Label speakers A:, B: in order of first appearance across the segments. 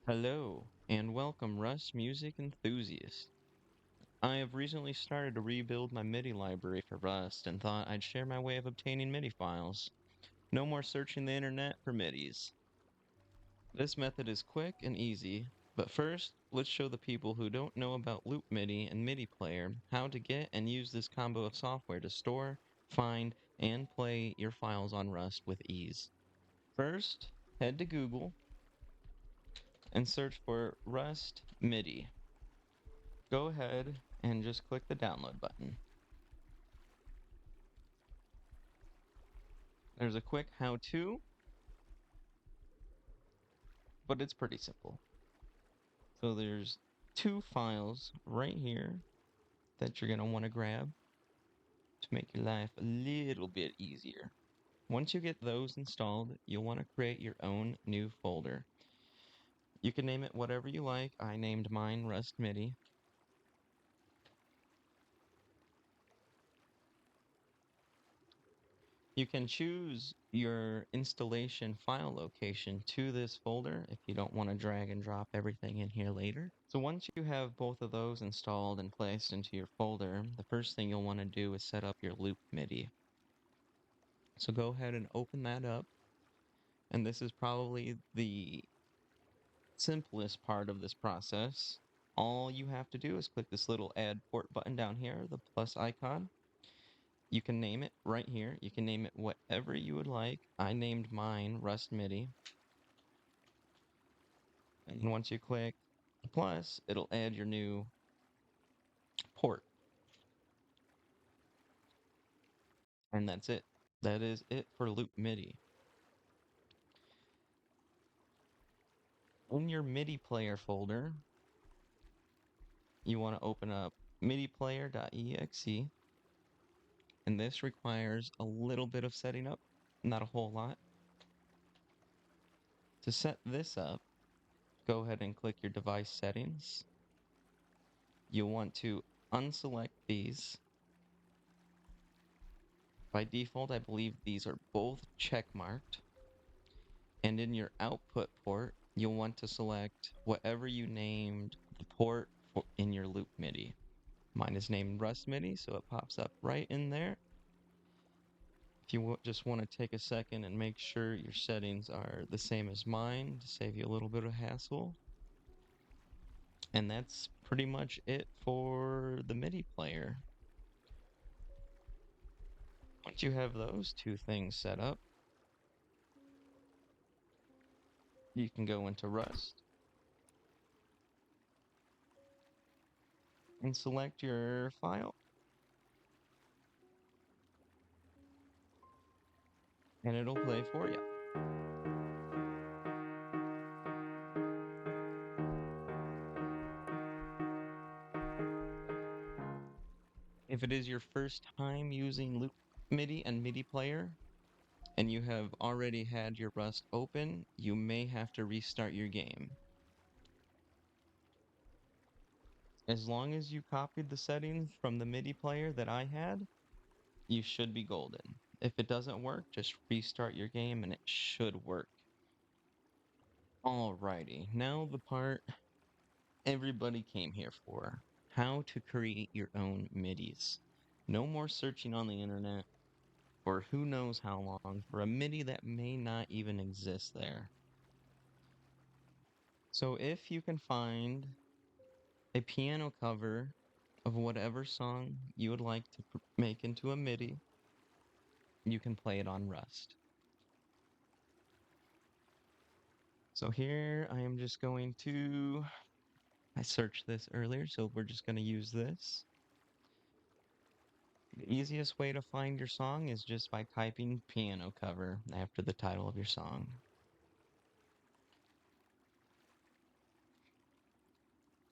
A: Hello, and welcome, Rust music enthusiasts. I have recently started to rebuild my MIDI library for Rust and thought I'd share my way of obtaining MIDI files. No more searching the internet for MIDIs. This method is quick and easy, but first, let's show the people who don't know about Loop MIDI and MIDI Player how to get and use this combo of software to store, find, and play your files on Rust with ease. First, head to Google and search for Rust MIDI. Go ahead and just click the download button. There's a quick how-to, but it's pretty simple. So there's two files right here that you're going to want to grab to make your life a little bit easier. Once you get those installed, you'll want to create your own new folder. You can name it whatever you like. I named mine Rust MIDI. You can choose your installation file location to this folder if you don't want to drag and drop everything in here later. So once you have both of those installed and placed into your folder, the first thing you'll want to do is set up your loop MIDI. So go ahead and open that up. And this is probably the simplest part of this process. All you have to do is click this little add port button down here, the plus icon. You can name it right here. You can name it whatever you would like. I named mine Rust MIDI. And once you click plus, it'll add your new port. And that's it. That is it for Loop MIDI. In your MIDI player folder, you want to open up midiplayer.exe. And this requires a little bit of setting up, not a whole lot. To set this up, go ahead and click your device settings. You'll want to unselect these. By default, I believe these are both check marked. And in your output port, you'll want to select whatever you named the port in your loop MIDI. Mine is named Rust MIDI, so it pops up right in there. If you just want to take a second and make sure your settings are the same as mine to save you a little bit of hassle. And that's pretty much it for the MIDI player. Once you have those two things set up, you can go into Rust and select your file, and it'll play for you. If it is your first time using Loop MIDI and MIDI player, and you have already had your Rust open, you may have to restart your game. As long as you copied the settings from the MIDI player that I had, you should be golden. If it doesn't work, just restart your game and it should work. Alrighty, now the part everybody came here for. How to create your own MIDIs. No more searching on the internet for who knows how long for a MIDI that may not even exist there. So if you can find a piano cover of whatever song you would like to make into a MIDI, you can play it on Rust. So here I am just going to, I searched this earlier, so we're just going to use this. The easiest way to find your song is just by typing piano cover after the title of your song.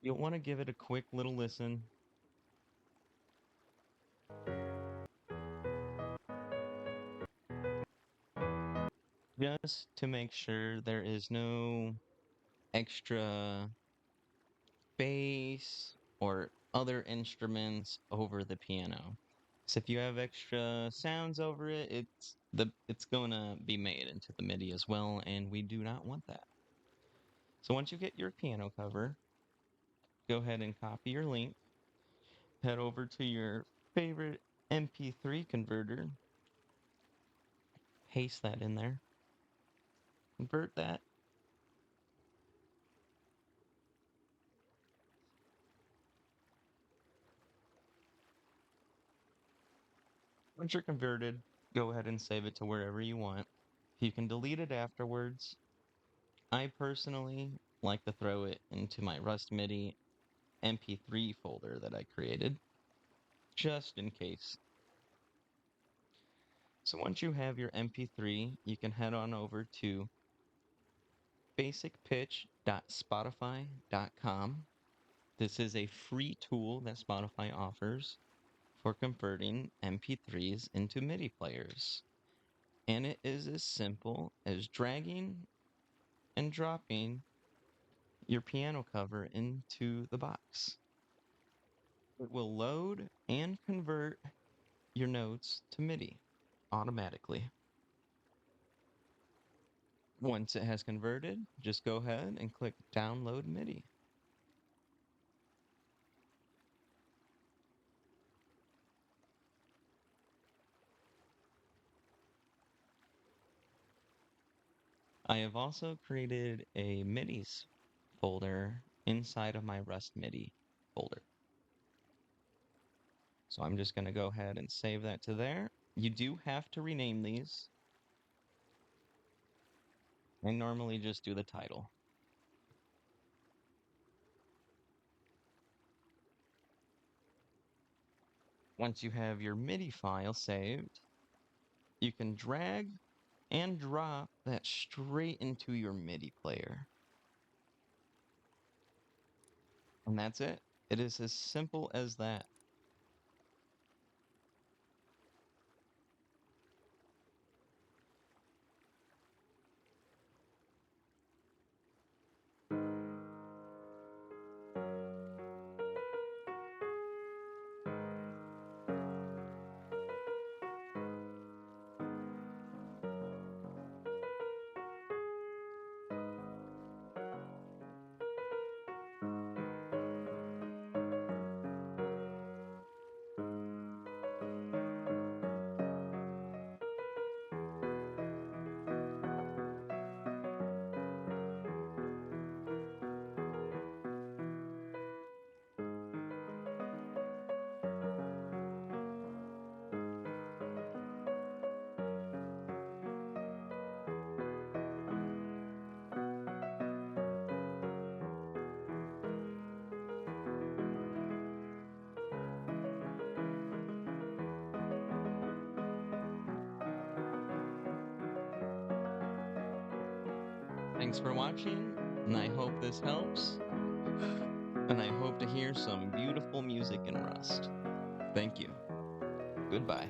A: You'll want to give it a quick little listen. Just to make sure there is no extra bass or other instruments over the piano. So if you have extra sounds over it, it's gonna be made into the MIDI as well, and we do not want that. So once you get your piano cover, go ahead and copy your link, head over to your favorite MP3 converter, paste that in there, convert that. Once you're converted, go ahead and save it to wherever you want. You can delete it afterwards. I personally like to throw it into my Rust MIDI MP3 folder that I created, just in case. So once you have your MP3, you can head on over to basicpitch.spotify.com. This is a free tool that Spotify offers for converting MP3s into MIDI players. And it is as simple as dragging and dropping your piano cover into the box. It will load and convert your notes to MIDI automatically. Once it has converted, just go ahead and click Download MIDI. I have also created a midis folder inside of my Rust MIDI folder. So I'm just going to go ahead and save that to there. You do have to rename these. I normally just do the title. Once you have your MIDI file saved, you can drag and drop that straight into your MIDI player. And that's it. It is as simple as that. Thanks for watching, and I hope this helps. And I hope to hear some beautiful music in Rust. Thank you. Goodbye.